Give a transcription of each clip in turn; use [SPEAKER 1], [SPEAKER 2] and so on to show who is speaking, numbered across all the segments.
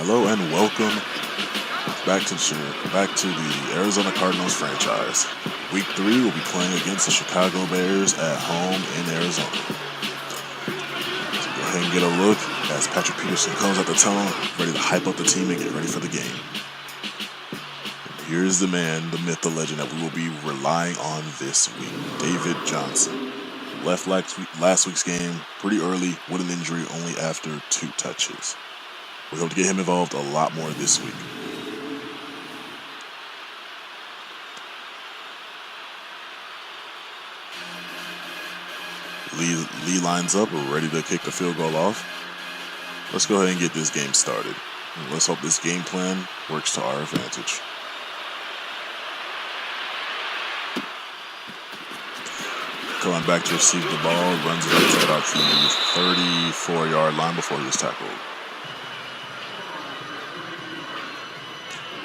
[SPEAKER 1] Hello and welcome back to the Arizona Cardinals franchise. Week 3 will be playing against the Chicago Bears at home in Arizona. So go ahead and get a look as Patrick Peterson comes at the tunnel, ready to hype up the team and get ready for the game. And here's the man, the myth, the legend that we will be relying on this week, David Johnson. Left last week's game pretty early with an injury only after 2 touches. We hope to get him involved a lot more this week. Lee lines up, we're ready to kick the field goal off. Let's go ahead and get this game started. And let's hope this game plan works to our advantage. Coming back to receive the ball, runs it up to about the 34-yard line before he was tackled.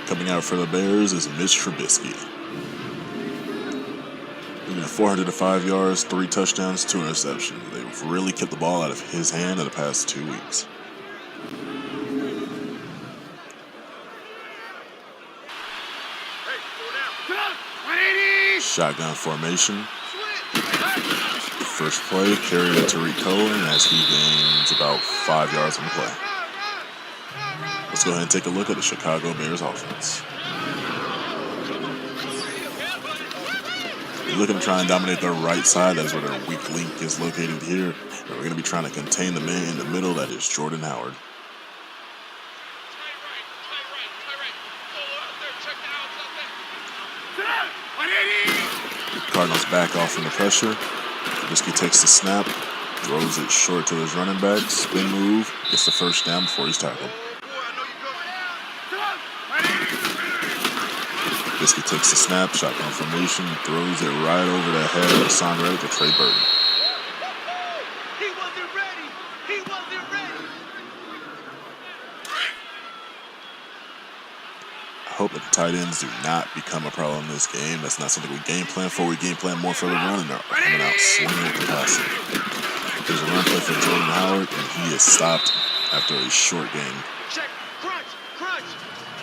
[SPEAKER 1] Coming out for the Bears is Mitch Trubisky. He got 405 yards, 3 touchdowns, 2 interceptions. They've really kept the ball out of his hand in the past 2 weeks. Shotgun formation. First play, carry to Tariq Cohen as he gains about 5 yards on the play. Let's go ahead and take a look at the Chicago Bears offense. They're looking to try and dominate their right side. That is where their weak link is located here. And we're going to be trying to contain the man in the middle. That is Jordan Howard. Cardinals back off from the pressure. Trubisky takes the snap, throws it short to his running back, spin move, gets the first down before he's tackled. Trubisky takes the snap, shotgun formation, throws it right over the head of Hassan Reddick to Trey Burton.
[SPEAKER 2] He wasn't ready. He wasn't ready.
[SPEAKER 1] I hope that the tight ends do not become a problem in this game. That's not something we game plan for. We game plan more for the run and are coming out swinging with the passing. There's a run play for Jordan Howard, and he is stopped after a short gain.
[SPEAKER 2] Check. Crunch. Crunch.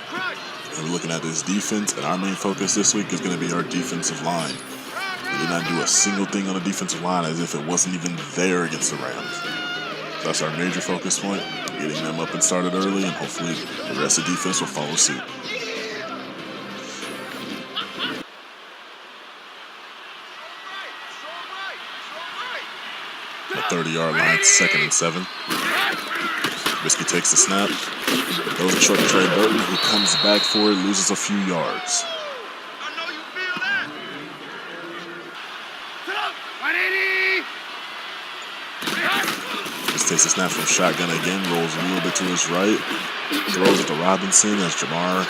[SPEAKER 2] Crunch.
[SPEAKER 1] And we're looking at this defense, and our main focus this week is going to be our defensive line. We did not do a single thing on the defensive line as if it wasn't even there against the Rams. So that's our major focus point, getting them up and started early, and hopefully the rest of the defense will follow suit. The 30-yard line, 2nd and 7. Trubisky takes the snap, goes short to Trey Burton, who comes back for it, loses a few yards.
[SPEAKER 2] I know you feel that.
[SPEAKER 1] Just takes the snap from shotgun again, rolls a little bit to his right, throws it to Robinson as Jamar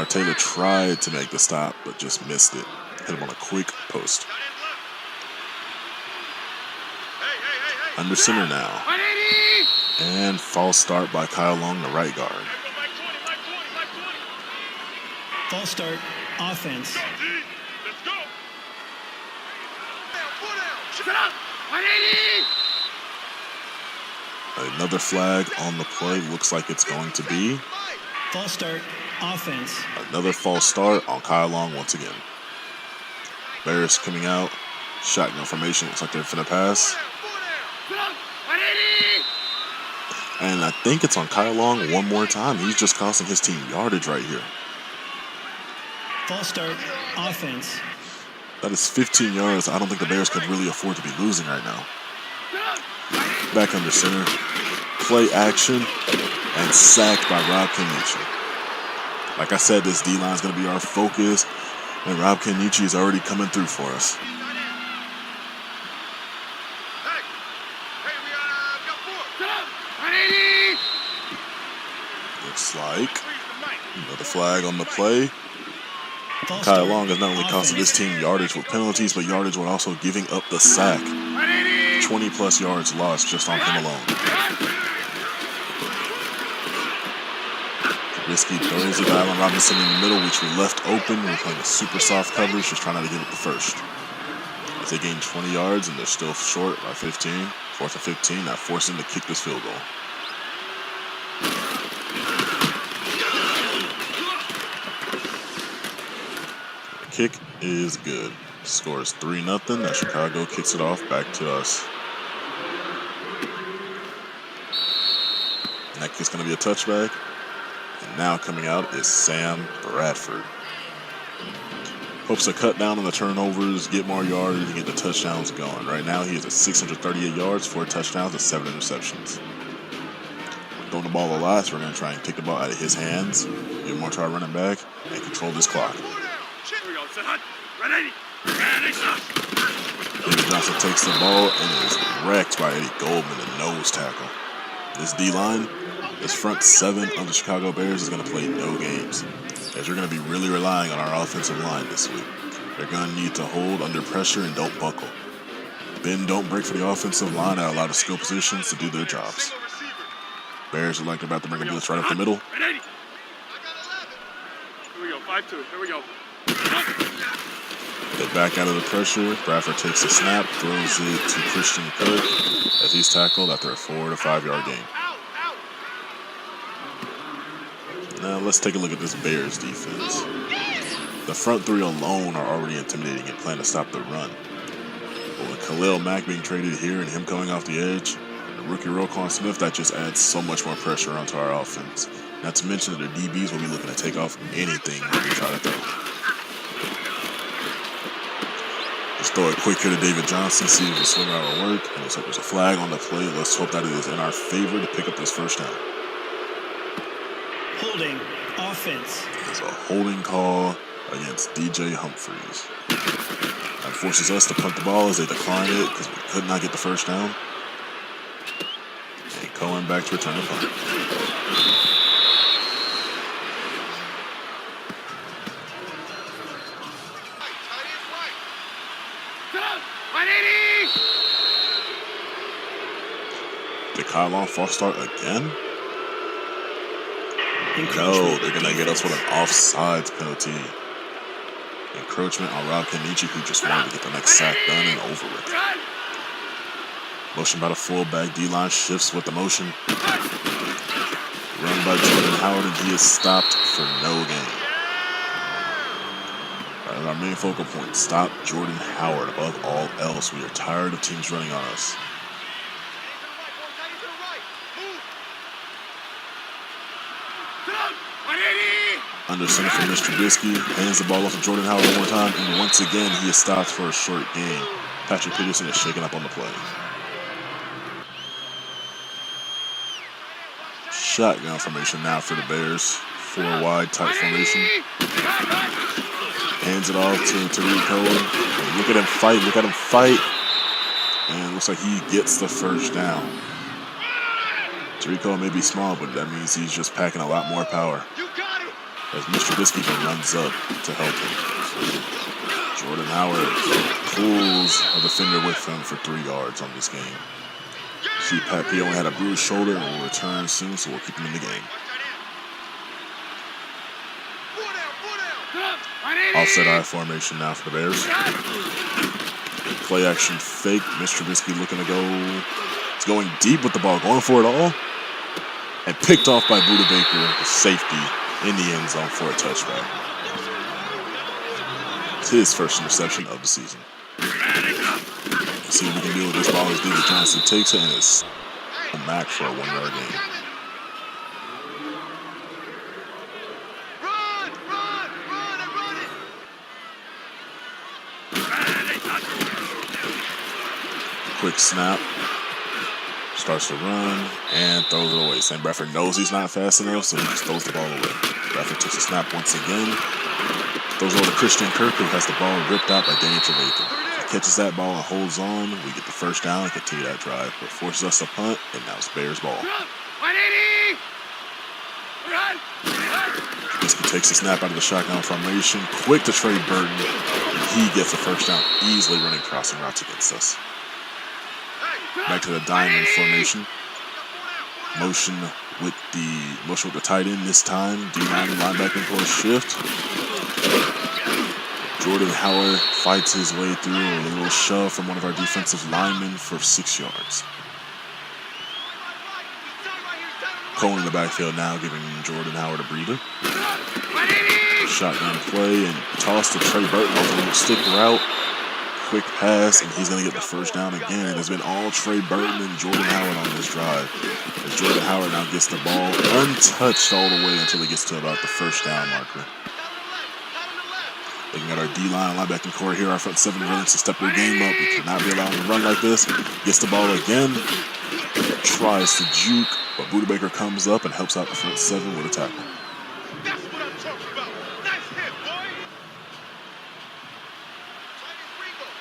[SPEAKER 1] Taylor tried to make the stop, but just missed it. Hit him on a quick post. Under center now. And false start by Kyle Long, the right guard.
[SPEAKER 3] False start, offense.
[SPEAKER 2] Let's go.
[SPEAKER 1] Another flag on the play. Looks like it's going to be
[SPEAKER 3] False start, offense.
[SPEAKER 1] another false start on Kyle Long once again. Bears coming out. Shotgun formation. Looks like they're finna pass. And I think it's on Kyle Long one more time. He's just costing his team yardage right here.
[SPEAKER 3] False start, offense.
[SPEAKER 1] That is 15 yards. I don't think the Bears could really afford to be losing right now. Back under center. Play action. And sacked by Rob Kenichi. Like I said, this D-line is going to be our focus. And Rob Kenichi is already coming through for us. Looks like another flag on the play. Kyle Long has not only costed this team yardage with penalties, but yardage while also giving up the sack. 20-plus yards lost just on him alone. Trubisky throws it to Allen Robinson in the middle, which we left open. We're playing a super soft coverage, just trying not to give it the first. As they gain 20 yards, and they're still short by 15. 4th and 15, not forcing to kick this field goal. kick is good. Score is 3-0. Now Chicago kicks it off back to us. And that kick's going to be a touchback. And now coming out is Sam Bradford. Hopes to cut down on the turnovers, get more yards, and get the touchdowns going. Right now, he is at 638 yards, 4 touchdowns, and 7 interceptions. Throwing the ball a lot, so we're going to try and take the ball out of his hands, get more to our running back, and control this clock. David Johnson takes the ball and is wrecked by Eddie Goldman, a nose tackle. This D-line, this front 7 of the Chicago Bears is going to play no games, as you're going to be really relying on our offensive line this week. They're going to need to hold under pressure and don't buckle. Bend, don't break for the offensive line at a lot of skill positions to do their jobs. Bears are like they're about to bring a blitz right up the middle.
[SPEAKER 2] Here we go, 5-2. Here we go.
[SPEAKER 1] They back out of the pressure. Bradford takes a snap, throws it to Christian Kirk as he's tackled after a 4 to 5 yard gain. Now let's take a look at this Bears defense. The front 3 alone are already intimidating and plan to stop the run. But with Khalil Mack being traded here and him coming off the edge, and the rookie Roquan Smith, that just adds so much more pressure onto our offense. Not to mention that the DBs will be looking to take off anything when we try to throw. Let's throw a quick hit to David Johnson, see if the swing out will work. And looks like there's a flag on the play. Let's hope that it is in our favor to pick up this first down.
[SPEAKER 3] Holding offense.
[SPEAKER 1] There's a holding call against DJ Humphries. That forces us to punt the ball as they decline it because we could not get the first down. And Cohen back to return the punt. Did Kylon false start again? No, they're going to get us with an offsides penalty. Encroachment on Rob Kenichi, who just wanted to get the next sack done and over with. Motion by the fullback. D-line shifts with the motion. Run by Jordan Howard, and he is stopped for no gain. That is our main focal point. Stop Jordan Howard above all else. We are tired of teams running on us. Under center from Mr. Trubisky, hands the ball off to Jordan Howard one more time, and once again he is stopped for a short gain. Patrick Peterson is shaken up on the play. Shotgun formation now for the Bears. 4 wide tight formation. Hands it off to Tariq Cohen. Look at him fight, look at him fight. And it looks like he gets the first down. Tariq Cohen may be small, but that means he's just packing a lot more power. As Mr. Trubisky runs up to help him. Jordan Howard pulls a defender with him for 3 yards on this game. See, Pat P only had a bruised shoulder and will return soon, so we'll keep him in the game. Offset I formation now for the Bears. Play action fake. Mr. Trubisky looking to go. He's going deep with the ball, going for it all. And picked off by Budda Baker, the safety, in the end zone for a touchback. It's his first interception of the season. Let's see what we can do with this ball as David Johnson takes it and it's Mack for a 1 yard gain. Quick snap. Starts to run and throws it away. Sam Bradford knows he's not fast enough, so he just throws the ball away. Bradford takes a snap once again. Throws over to Christian Kirk, who has the ball ripped out by Danny Trevathan. He catches that ball and holds on. We get the first down and continue that drive, but forces us to punt, and now it's Bears ball. Trubisky takes a snap out of the shotgun formation. Quick to Trey Burton, and he gets the first down, easily running crossing routes against us. Back to the diamond formation. Motion with the tight end this time. D9 linebacking for a shift. Jordan Howard fights his way through a little shove from one of our defensive linemen for 6 yards. Cohen in the backfield now, giving Jordan Howard a breather. Shotgun play and toss to Trey Burton off a little stick route. Quick pass, and he's going to get the first down again. It's been all Trey Burton and Jordan Howard on this drive. As Jordan Howard now gets the ball untouched all the way until he gets to about the first down marker. Looking at our D-line linebacking core here, our front seven willing to step their game up. We cannot be allowing to run like this. Gets the ball again. Tries to juke, but Buda Baker comes up and helps out the front seven with a tackle.
[SPEAKER 2] That's what I'm talking about. Nice hit, boy.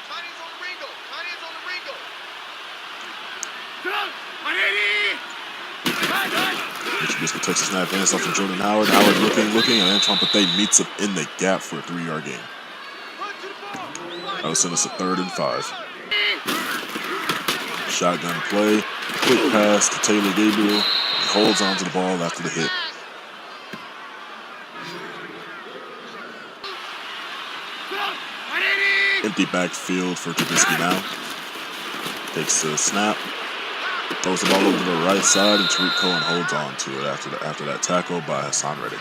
[SPEAKER 2] Tiny's on the Ringo. Tiny's on the Ringo.
[SPEAKER 1] Trubisky takes a snap, hands off from Jordan Howard. Howard looking, and Antoine Bethea meets him in the gap for a 3-yard gain. That will send us a 3rd and 5. Shotgun play, quick pass to Taylor Gabriel. He holds on to the ball after the hit. Empty backfield for Trubisky now. Takes the snap. Throws the ball over to the right side, and Tariq Cohen holds on to it after that tackle by Hassan Reddick.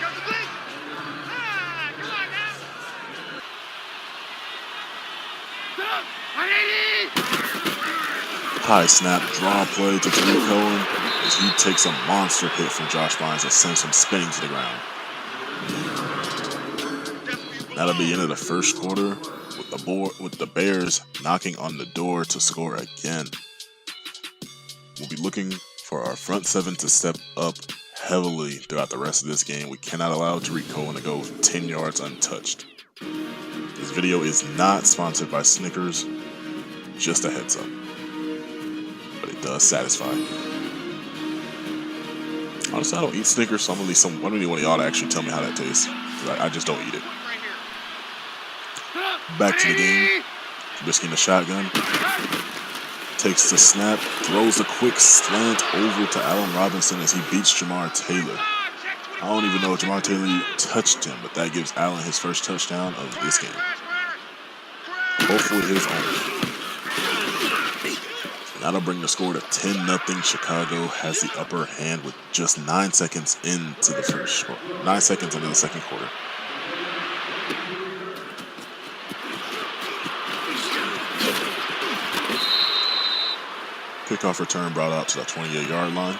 [SPEAKER 1] High snap, draw play to Tariq Cohen as he takes a monster hit from Josh Bynes that sends him spinning to the ground. That'll be the end of the first quarter with the Bears knocking on the door to score again. We'll be looking for our front seven to step up heavily throughout the rest of this game. We cannot allow Tariq Cohen to go 10 yards untouched. This video is not sponsored by Snickers, just a heads up. But it does satisfy. Honestly, I don't eat Snickers, so I'm gonna need one of y'all to actually tell me how that tastes. I just don't eat it. Back to the game. Trubisky in the shotgun. Takes the snap, throws a quick slant over to Allen Robinson as he beats Jamar Taylor. I don't even know if Jamar Taylor touched him, but that gives Allen his first touchdown of this game. Hopefully his own. That'll bring the score to 10-0. Chicago has the upper hand with just 9 seconds into the first quarter. 9 seconds into the second quarter. Kickoff return brought out to the 28-yard line.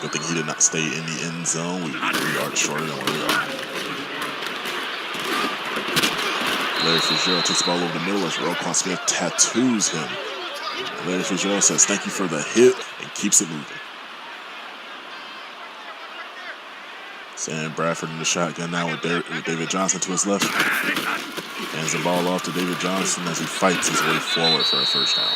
[SPEAKER 1] Good thing he did not stay in the end zone. We were 3 yards shorter than where we are. Larry Fitzgerald takes the ball over the middle as Roquan Smith tattoos him. And Larry Fitzgerald says thank you for the hit and keeps it moving. Sam Bradford in the shotgun now with David Johnson to his left. Hands the ball off to David Johnson as he fights his way forward for a first down.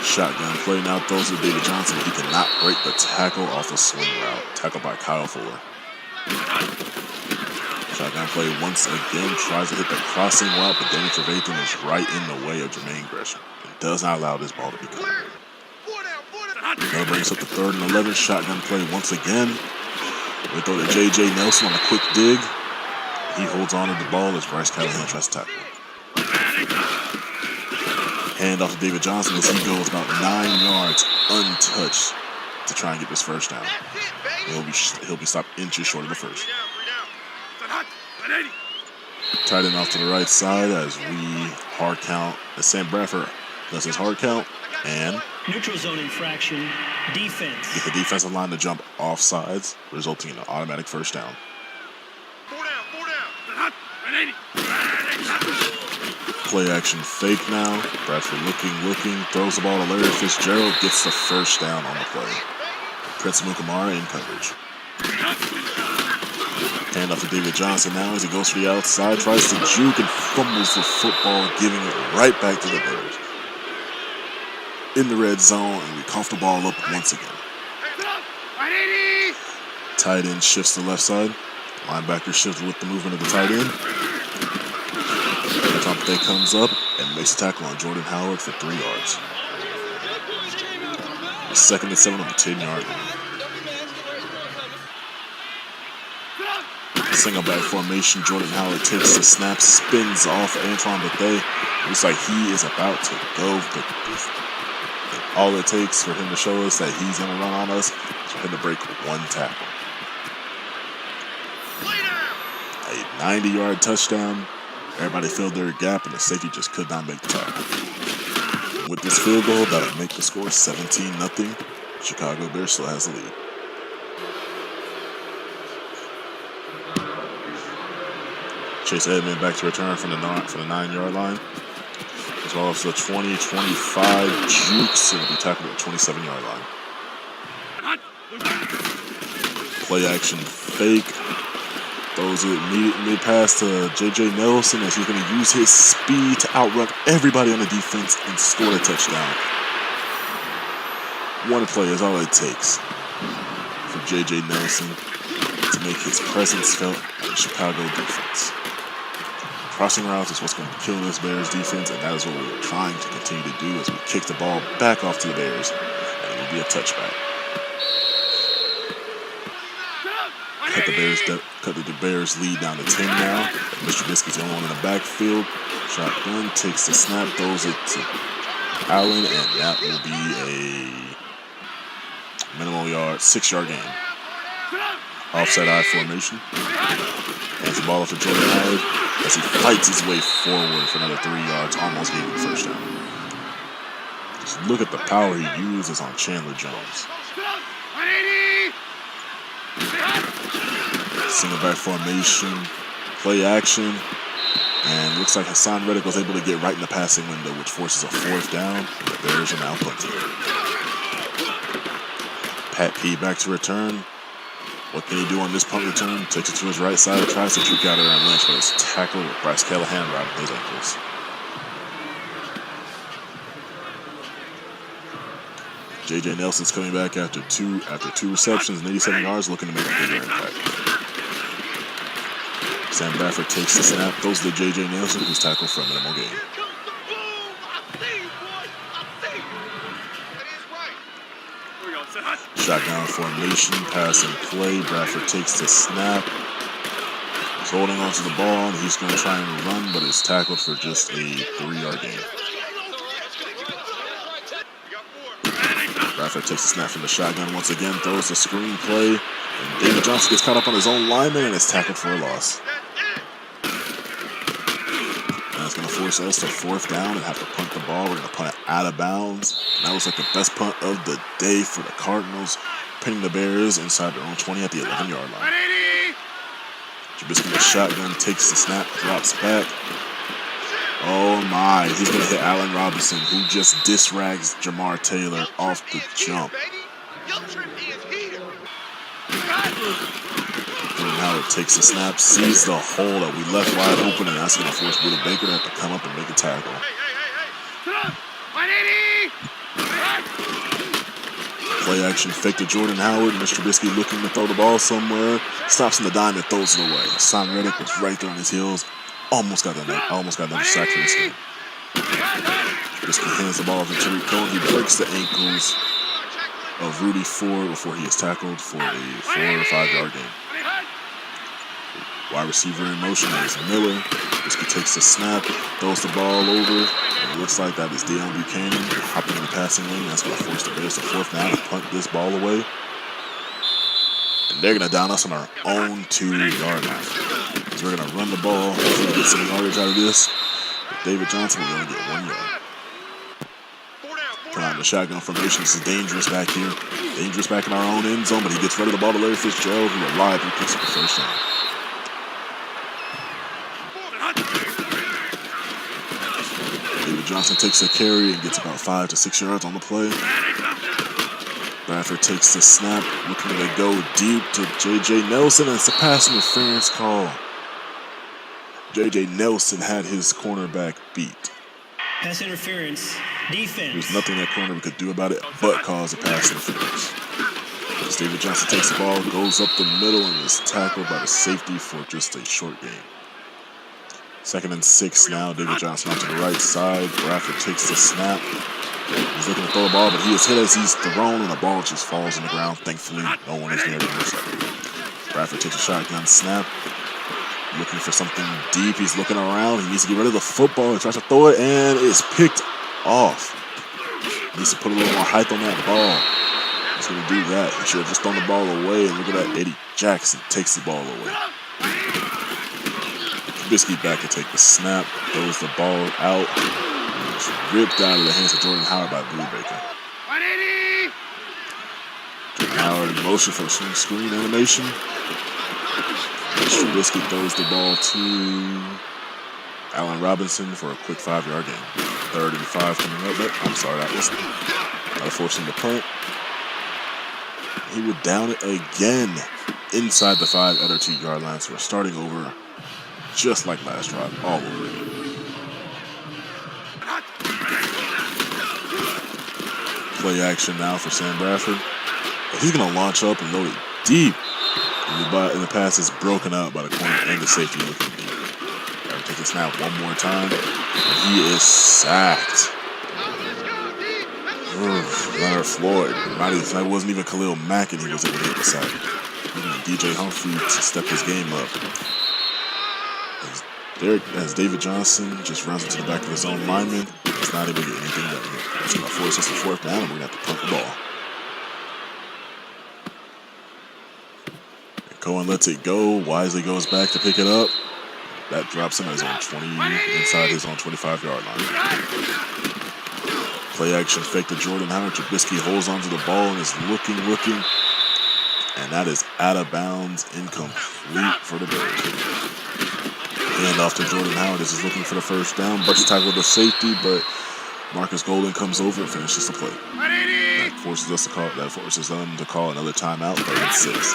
[SPEAKER 1] Shotgun play now throws to David Johnson. He cannot break the tackle off the swing route. Tackled by Kyle Fuller. Shotgun play once again. Tries to hit the crossing route, but Danny Trevathan is right in the way of Jermaine Gresham and does not allow this ball to be caught. That brings up the 3rd and 11. Shotgun play once again. We throw to J.J. Nelson on a quick dig. He holds on to the ball as Bryce Callahan tries to tackle him. Hand off to David Johnson as he goes about 9 yards untouched to try and get this first down. He'll be stopped inches short of the first. Tight end off to the right side as we hard count. As Sam Bradford does his hard count and
[SPEAKER 3] neutral zone infraction, defense.
[SPEAKER 1] Get the defensive line to jump off sides, resulting in an automatic first down.
[SPEAKER 2] 4 down.
[SPEAKER 1] Play action fake now. Bradford looking, throws the ball to Larry Fitzgerald, gets the first down on the play. Prince Mukamara in coverage. Hand off to David Johnson now as he goes for the outside, tries to juke and fumbles the football, giving it right back to the Bears. In the red zone, and we cough the ball up once again. Tight end shifts to the left side. Linebacker shifts with the movement of the tight end. Tom Day comes up and makes a tackle on Jordan Howard for 3 yards. 2nd and 7 on the 10-yard line. Single back formation. Jordan Howard takes the snap, spins off Antoine Bethea. Looks like he is about to go. And all it takes for him to show us that he's going to run on us is for him to break one tackle. A 90-yard touchdown. Everybody filled their gap, and the safety just could not make the tackle. With this field goal, that'll make the score 17-0. Chicago Bears still has the lead. Chase Edmond back to return from the 9-yard line. As well as the 20-25 jukes, and will be tackled at the 27-yard line. Play action fake. Throws it mid-pass to J.J. Nelson as he's going to use his speed to outrun everybody on the defense and score a touchdown. One play is all it takes for J.J. Nelson to make his presence felt in the Chicago defense. Crossing routes is what's going to kill this Bears defense, and that is what we're trying to continue to do as we kick the ball back off to the Bears, and it will be a touchback. Cut the Bears lead down to 10 now. Mr. Trubisky's the only one in the backfield. Shotgun takes the snap, throws it to Allen, and that will be a minimal 6-yard gain. Offside I formation. Hands the ball off to Jordan Howard as he fights his way forward for another 3 yards, almost gave him the first down. Just look at the power he uses on Chandler Jones. Single back formation, play action, and looks like Hassan Reddick was able to get right in the passing window, which forces a 4th down. The Bears are now punting. Pat P back to return. What can he do on this punt return? Takes it to his right side, tries to kick out Aaron Lynch, but it's tackled with Bryce Callahan riding his ankles. J.J. Nelson's coming back after two receptions and 87 yards, looking to make a bigger impact. Sam Bradford takes the snap, throws to J.J. Nelson, who's tackled for a minimal gain. Shotgun formation, pass and play. Bradford takes the snap. He's holding onto the ball, and he's going to try and run, but it's tackled for just a 3-yard gain. Bradford takes the snap from the shotgun once again, throws the screen play, and David Johnson gets caught up on his own lineman and is tackled for a loss. And it's going to force us to 4th down and have to punt the ball. We're going to punt it out of bounds. And that was like the best punt of the day for the Cardinals, pinning the Bears inside their own 20 at the 11-yard line. Trubisky with shotgun, takes the snap, drops back. Oh my, he's going to hit Allen Robinson, who just disrags Jamar Taylor off the jump. Jordan Howard takes the snap, sees the hole that we left wide open, and that's going to force Budda Baker to have to come up and make a tackle. Play action fake to Jordan Howard. Mr. Trubisky looking to throw the ball somewhere. Stops in the dime and throws it away. Hassan Reddick was right there on his heels. Almost got another sack for this game. Trubisky hands the ball off to Tariq Cohen. He breaks the ankles of Rudy Ford before he is tackled for a 4 or 5 yard gain. Wide receiver in motion is Miller. Trubisky takes the snap, throws the ball over, and it looks like that is Deion Buchanan hopping in the passing lane. That's going to force the Bears to 4th down and punt this ball away. And they're going to down us on our own 2-yard line. Because we're going to run the ball, hopefully get some yardage out of this. With David Johnson, we're going to get 1 yard. Come out in the shotgun formation. This is dangerous back here. Dangerous back in our own end zone, but he gets rid of the ball to Larry Fitzgerald, who reliably picks up the first down. David Johnson takes a carry and gets about 5 to 6 yards on the play. Bradford takes the snap, looking to go deep to J.J. Nelson, and it's a pass interference call. J.J. Nelson had his cornerback beat.
[SPEAKER 3] Pass interference, defense.
[SPEAKER 1] There's nothing that corner could do about it but cause a pass interference. As David Johnson takes the ball, goes up the middle, and is tackled by the safety for just a short gain. 2nd and 6 now. David Johnson out to the right side. Bradford takes the snap. He's looking to throw the ball, but he is hit as he's thrown, and the ball just falls on the ground. Thankfully, no one is there to intercept it. Bradford takes a shotgun snap. Looking for something deep. He's looking around. He needs to get rid of the football. He tries to throw it, and it's picked off. needs to put a little more height on that ball. He's going to do that. He should have just thrown the ball away. And look at that. Eddie Jackson takes the ball away. Trubisky back to take the snap. Throws the ball out. It's ripped out of the hands of Jordan Howard by Blue Baker. Jordan Howard in motion for a screen animation. Trubisky throws the ball to Allen Robinson for a quick 5-yard gain. 3rd and 5 coming up. But I'm sorry, that was not forcing the punt. He would down it again inside the 5 at our 2-yard line. So we're starting over just like last drive, all over again. Play action now for Sam Bradford. He's going to launch up and load it deep. And the pass is broken up by the corner and the safety looking deep. Gotta take the snap one more time. And he is sacked. Leonard Floyd. That wasn't even Khalil Mack, and he was able to hit the sack. Even DJ Humphrey to step his game up. As David Johnson just runs into the back of his own lineman, he's not able to get anything done. It's going to force us to 4th down, and we're going to have to punt the ball. And Cohen lets it go. Wisely goes back to pick it up. That drops him at his own 20, inside his own 25-yard line. Play action fake to Jordan Howard. Trubisky holds onto the ball and is looking. And that is out of bounds, incomplete for the Bears. Hand off to Jordan Howard as he's looking for the 1st down. Burst tackle the safety, but Marcus Golden comes over and finishes the play. That forces them to call another timeout, 3rd and 6.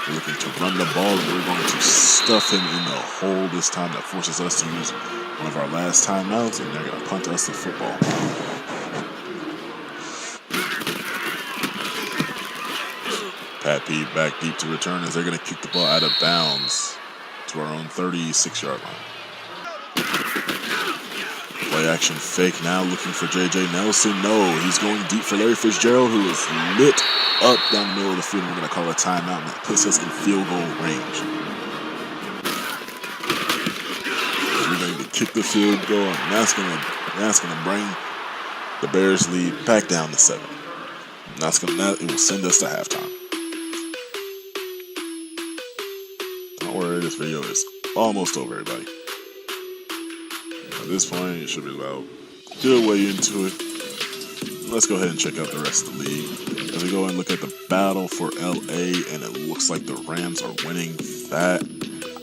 [SPEAKER 1] We're looking to run the ball, and we're going to stuff him in the hole this time. That forces us to use one of our last timeouts, and they're going to punt us the football. Pat Pete back deep to return as they're going to kick the ball out of bounds to our own 36-yard line. Play action fake now, looking for J.J. Nelson. No, he's going deep for Larry Fitzgerald, who is lit up down the middle of the field. We're going to call a timeout, and that puts us in field goal range. We're going to kick the field goal, and that's going to bring the Bears lead back down to 7. And it will send us to halftime. Don't worry, this video is almost over, everybody. At this point, it should be about a good way into it. Let's go ahead and check out the rest of the league. As we go and look at the battle for LA, and it looks like the Rams are winning that.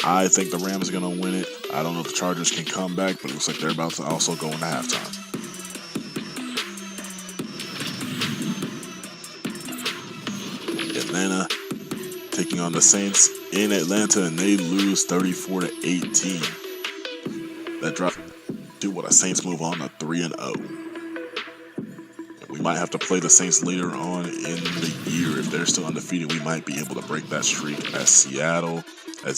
[SPEAKER 1] I think the Rams are going to win it. I don't know if the Chargers can come back, but it looks like they're about to also go into halftime. Atlanta taking on the Saints in Atlanta, and they lose 34-18. That drops to a Saints move on to 3-0. We might have to play the Saints later on in the year. If they're still undefeated, we might be able to break that streak as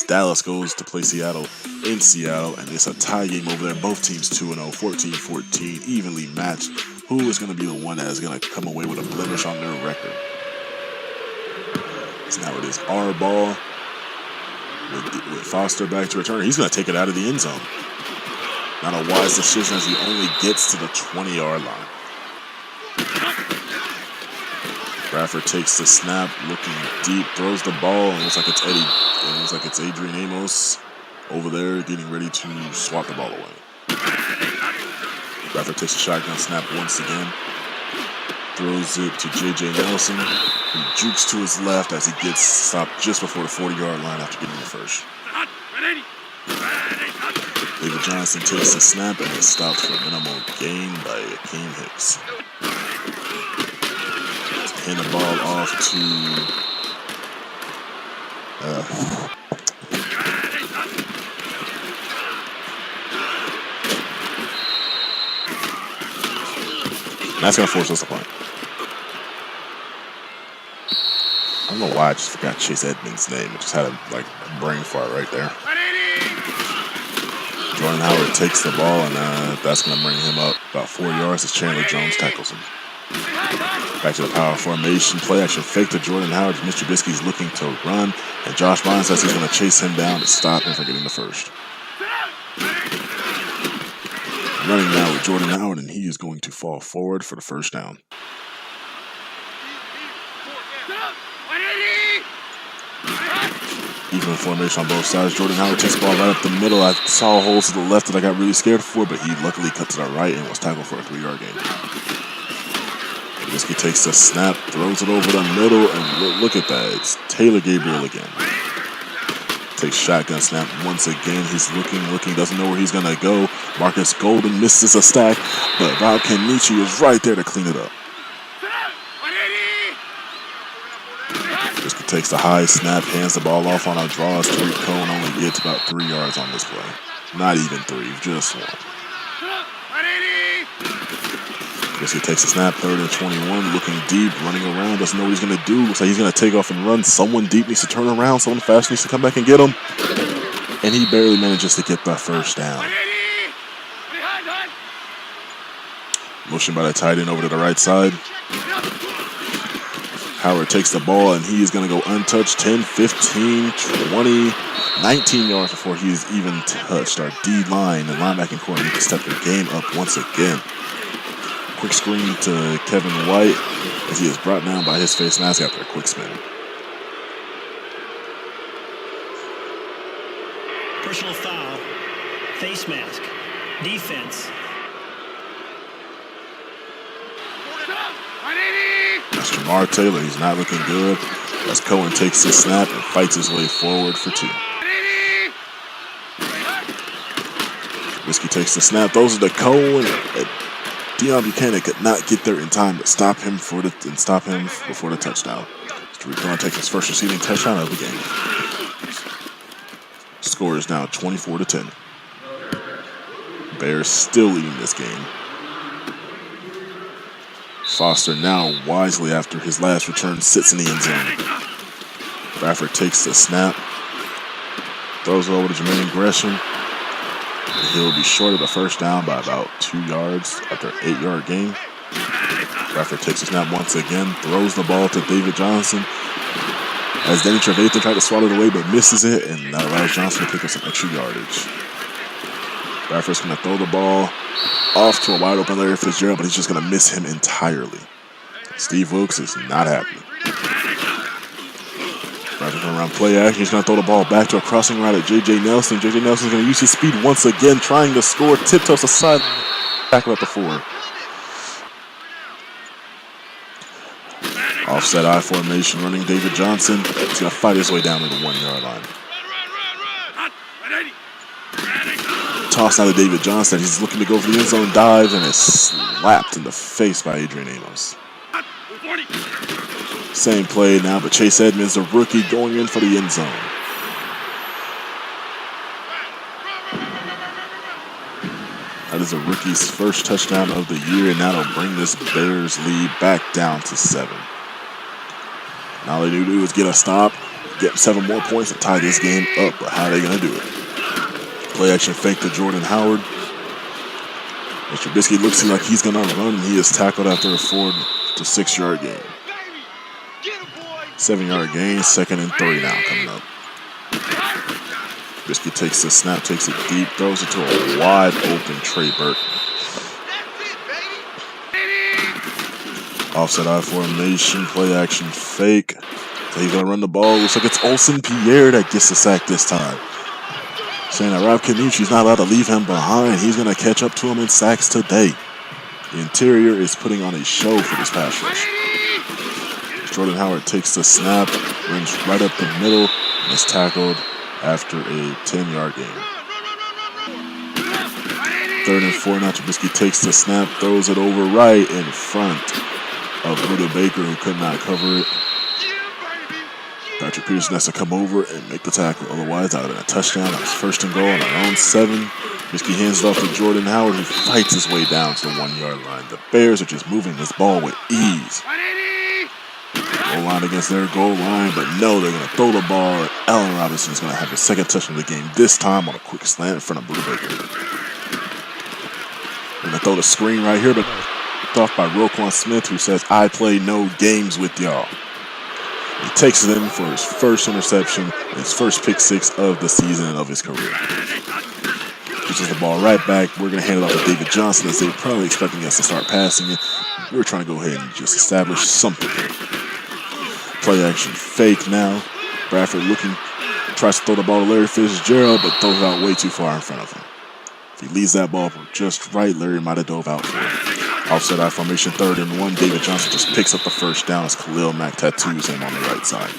[SPEAKER 1] Dallas goes to play Seattle in Seattle, and it's a tie game over there. Both teams 2-0, 14-14, evenly matched. Who is going to be the one that is going to come away with a blemish on their record? So now it is our ball with Foster back to return. He's going to take it out of the end zone. Not a wise decision as he only gets to the 20-yard line. Bradford takes the snap, looking deep, throws the ball, and it looks like it's Eddie. It looks like it's Adrian Amos over there getting ready to swat the ball away. Bradford takes a shotgun snap once again. Throws it to J.J. Nelson, who jukes to his left as he gets stopped just before the 40-yard line after getting the first. David Johnson takes the snap and is stopped for a minimal gain by Akeem Hicks. Hand the ball off to that's going to force us to punt. I don't know why I just forgot Chase Edmonds' name. I just had a brain fart right there. Jordan Howard takes the ball, and that's going to bring him up about 4 yards as Chandler Jones tackles him. Back to the power formation. Play action fake to Jordan Howard. Mr. Trubisky's looking to run, and Josh Vine says he's going to chase him down to stop him from getting the first. Running now with Jordan Howard, and he is going to fall forward for the first down. Even formation on both sides. Jordan Howard takes the ball right up the middle. I saw holes to the left that I got really scared for, but he luckily cut to the right and was tackled for a 3-yard gain. Trubisky takes the snap, throws it over the middle, and look at that. It's Taylor Gabriel again. Takes shotgun snap once again. He's looking, doesn't know where he's going to go. Marcus Golden misses a stack, but Rob Kenichi is right there to clean it up. Trubisky takes the high snap, hands the ball off on a draw. Tariq Cohen only gets about 3 yards on this play. Not even 3, just 1. Trubisky takes a snap, 3rd and 21, looking deep, running around, doesn't know what he's going to do. Looks like he's going to take off and run. Someone deep needs to turn around. Someone fast needs to come back and get him. And he barely manages to get that first down. Motion by the tight end over to the right side. Howard takes the ball, and he is going to go untouched. 10, 15, 20, 19 yards before he is even touched. Our D-line and linebacking corps need to step their game up once again. Quick screen to Kevin White as he is brought down by his face mask after a quick spin.
[SPEAKER 3] Personal foul. Face mask. Defense.
[SPEAKER 1] That's Jamar Taylor. He's not looking good as Cohen takes his snap and fights his way forward for 2. Trubisky takes the snap. Those are the Cohen. Deion Buchanan could not get there in time to stop him before the touchdown. Tariq Cohen takes his first receiving touchdown of the game. Score is now 24-10. Bears still leading this game. Foster now wisely after his last return sits in the end zone. Bradford takes the snap, throws it over to Jermaine Gresham. He'll be short of the first down by about 2 yards after an 8-yard gain. Bradford takes the snap once again, throws the ball to David Johnson. As Danny Trevathan tried to swat it away but misses it, and that allows Johnson to pick up some extra yardage. Bradford's going to throw the ball off to a wide open Larry Fitzgerald, but he's just going to miss him entirely. Steve Wilkes is not happy. Bradford going to run play action. He's going to throw the ball back to a crossing route at J.J. Nelson. J.J. Nelson's going to use his speed once again, trying to score. Tiptoes aside, tackle at the 4. Offset I formation, running David Johnson. He's going to fight his way down to the 1-yard line. Toss now to David Johnson. He's looking to go for the end zone dive and is slapped in the face by Adrian Amos. Same play now, but Chase Edmonds, the rookie, going in for the end zone. That is a rookie's first touchdown of the year, and that'll bring this Bears lead back down to 7. Now all they need to do is get a stop, get 7 more points to tie this game up, but how are they going to do it? Play action fake to Jordan Howard. Mr. Trubisky looks like he's going to run, and he is tackled after a 4 to 6 yard gain. 7-yard gain, 2nd and 3 now coming up. Trubisky takes the snap, takes it deep, throws it to a wide open Trey Burton. Offset I formation, play action fake. So he's going to run the ball. Looks like it's Olsen Pierre that gets the sack this time. Saying that Rob Kenichi's not allowed to leave him behind. He's going to catch up to him in sacks today. The interior is putting on a show for this pass rush. Jordan Howard takes the snap, runs right up the middle, and is tackled after a 10-yard gain. 3rd and 4 now. Trubisky takes the snap, throws it over right in front of Buda Baker, who could not cover it. Patrick Peterson has to come over and make the tackle. Otherwise, that would have been a touchdown. That was 1st and goal on our own 7. Trubisky hands it off to Jordan Howard, who fights his way down to the 1-yard line. The Bears are just moving this ball with ease. Goal line against their goal line, but no, they're going to throw the ball. Allen Robinson is going to have his 2nd touchdown of the game, this time on a quick slant in front of Buda Baker. Going to throw the screen right here, but off by Roquan Smith, who says, "I play no games with y'all." He takes it in for his first interception and his first pick 6 of the season and of his career. Pushes the ball right back. We're going to hand it off to David Johnson as they're probably expecting us to start passing it. We're trying to go ahead and just establish something here. play action fake now. Bradford looking, tries to throw the ball to Larry Fitzgerald, but throws it out way too far in front of him. If he leaves that ball just right, Larry might have dove out for it. Offset I formation, 3rd and 1. David Johnson just picks up the first down as Khalil Mack tattoos him on the right side.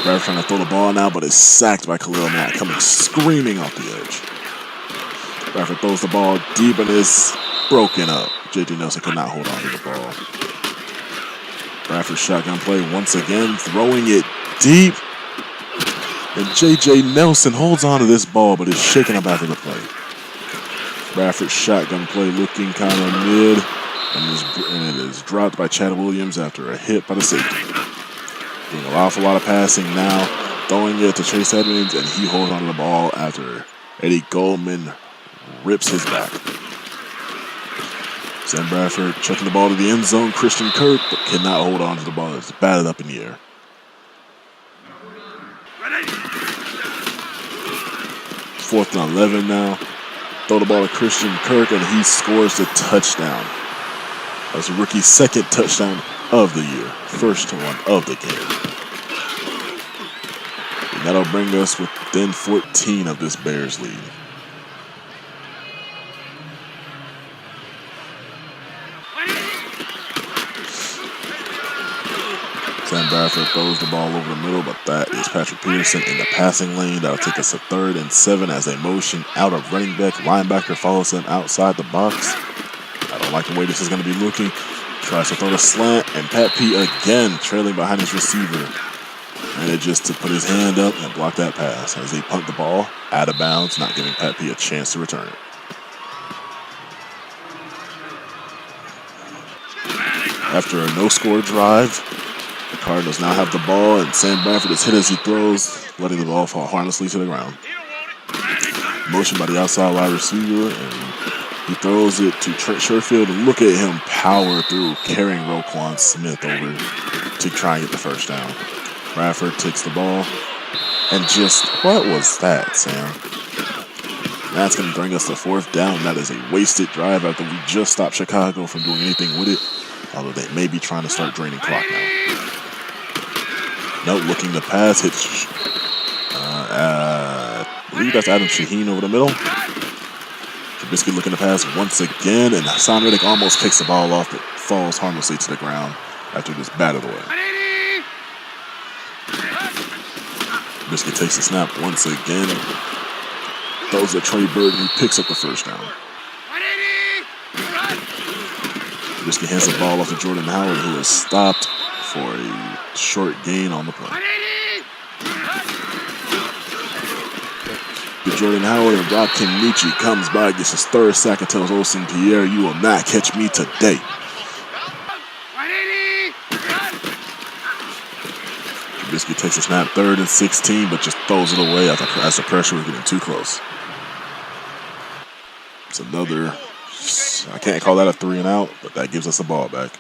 [SPEAKER 1] Bradford trying to throw the ball now, but is sacked by Khalil Mack, coming screaming off the edge. Bradford throws the ball deep and is broken up. J.J. Nelson could not hold on to the ball. Bradford shotgun play once again, throwing it deep. And J.J. Nelson holds on to this ball, but is shaken up after the play. Bradford shotgun play looking kind of mid, and it is dropped by Chad Williams after a hit by the safety. Doing an awful lot of passing now, throwing it to Chase Edmonds, and he holds on to the ball after Eddie Goldman rips his back. Sam Bradford chucking the ball to the end zone. Christian Kirk, but cannot hold on to the ball. It's batted up in the air. Fourth and 11 now. Throw the ball to Christian Kirk, and he scores the touchdown. That's a rookie's 2nd touchdown of the year. First one of the game. And that'll bring us within 14 of this Bears lead. Sam Bradford throws the ball over the middle, but that is Patrick Peterson in the passing lane. That'll take us to 3rd and 7 as they motion out of running back. Linebacker follows them outside the box. I don't like the way this is going to be looking. Tries to throw the slant, and Pat P again trailing behind his receiver. And it just to put his hand up and block that pass as they punt the ball out of bounds, not giving Pat P a chance to return it. After a no-score drive, the Cardinals now have the ball, and Sam Bradford is hit as he throws, letting the ball fall harmlessly to the ground. Motion by the outside wide receiver, and he throws it to Trent Sherfield. Look at him power through, carrying Roquan Smith over to try and get the first down. Bradford takes the ball, and just, what was that, Sam? That's going to bring us to 4th down. That is a wasted drive after we just stopped Chicago from doing anything with it, although they may be trying to start draining clock now. Note looking to pass, hits, I believe that's Adam Shaheen over the middle. Trubisky looking to pass once again, and Hassan Reddick almost kicks the ball off, but falls harmlessly to the ground after this batted away. Trubisky takes the snap once again, throws at Trey Burton, who picks up the first down. Trubisky hands the ball off to Jordan Howard, who is stopped for a short gain on the play. Jordan Howard, and Rob Kenichi comes by, gets his 3rd sack and tells Olsen Pierre, "You will not catch me today." Trubisky takes a snap, 3rd and 16, but just throws it away as the pressure was getting too close. It's another, I can't call that a 3 and out, but that gives us the ball back.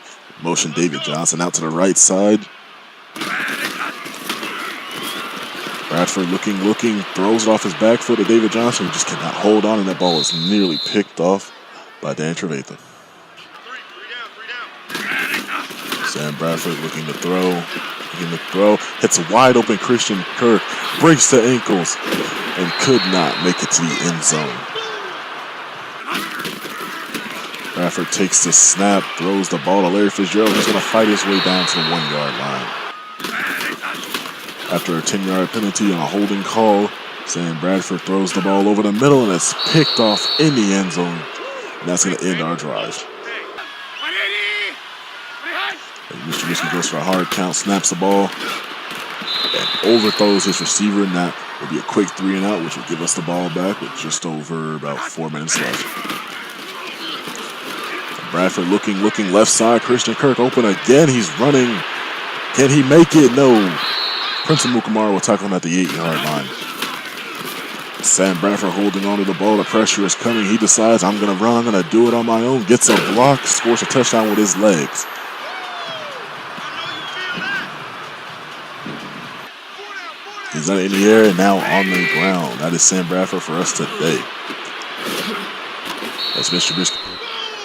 [SPEAKER 1] Motion David Johnson out to the right side. Bradford looking, throws it off his back foot to David Johnson, who just cannot hold on, and that ball is nearly picked off by Dan Trevathan. Sam Bradford looking to throw, hits a wide open Christian Kirk, breaks the ankles, and could not make it to the end zone. Bradford takes the snap, throws the ball to Larry Fitzgerald, who's going to fight his way down to the 1-yard line. After a 10-yard penalty on a holding call, Sam Bradford throws the ball over the middle, and it's picked off in the end zone. And that's going to end our drive. And Mr. Trubisky goes for a hard count, snaps the ball, and overthrows his receiver, and that will be a quick 3 and out, which will give us the ball back with just over about 4 minutes left. Bradford looking left side. Christian Kirk open again. He's running. Can he make it? No. Prince Mukamara will tackle him at the 8-yard line. Sam Bradford holding on to the ball. The pressure is coming. He decides, I'm going to run. I'm going to do it on my own. Gets a block. Scores a touchdown with his legs. He's in the air and now on the ground. That is Sam Bradford for us today. That's Mr. Trubisky.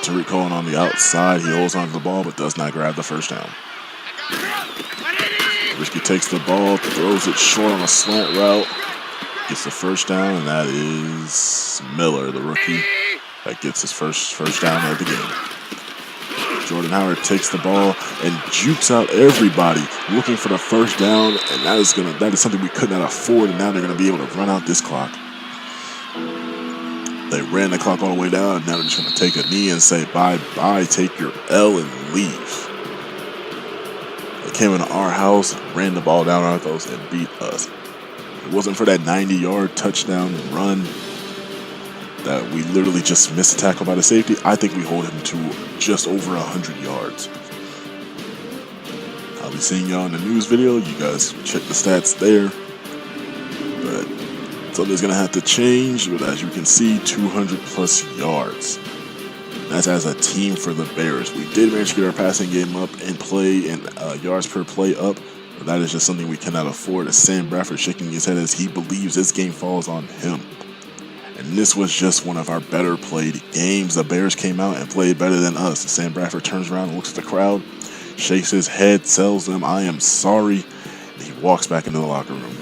[SPEAKER 1] Tariq Cohen on the outside. He holds on to the ball but does not grab the first down. Trubisky takes the ball, throws it short on a slant route, gets the first down, and that is Miller, the rookie, that gets his first down of the game. Jordan Howard takes the ball and jukes out everybody looking for the first down, and that is something we could not afford, and now they're going to be able to run out this clock. They ran the clock all the way down, and now they're just going to take a knee and say bye-bye, take your L and leave. They came into our house, ran the ball down our throats, and beat us. If it wasn't for that 90-yard touchdown run that we literally just missed a tackle by the safety, I think we hold him to just over 100 yards. I'll be seeing y'all in the news video. You guys check the stats there. But something's going to have to change. But as you can see, 200 plus yards. That's as a team for the Bears. We did manage to get our passing game up and play and yards per play up. But that is just something we cannot afford. As Sam Bradford shaking his head as he believes this game falls on him. And this was just one of our better played games. The Bears came out and played better than us. Sam Bradford turns around and looks at the crowd, shakes his head, tells them, "I am sorry," and he walks back into the locker room.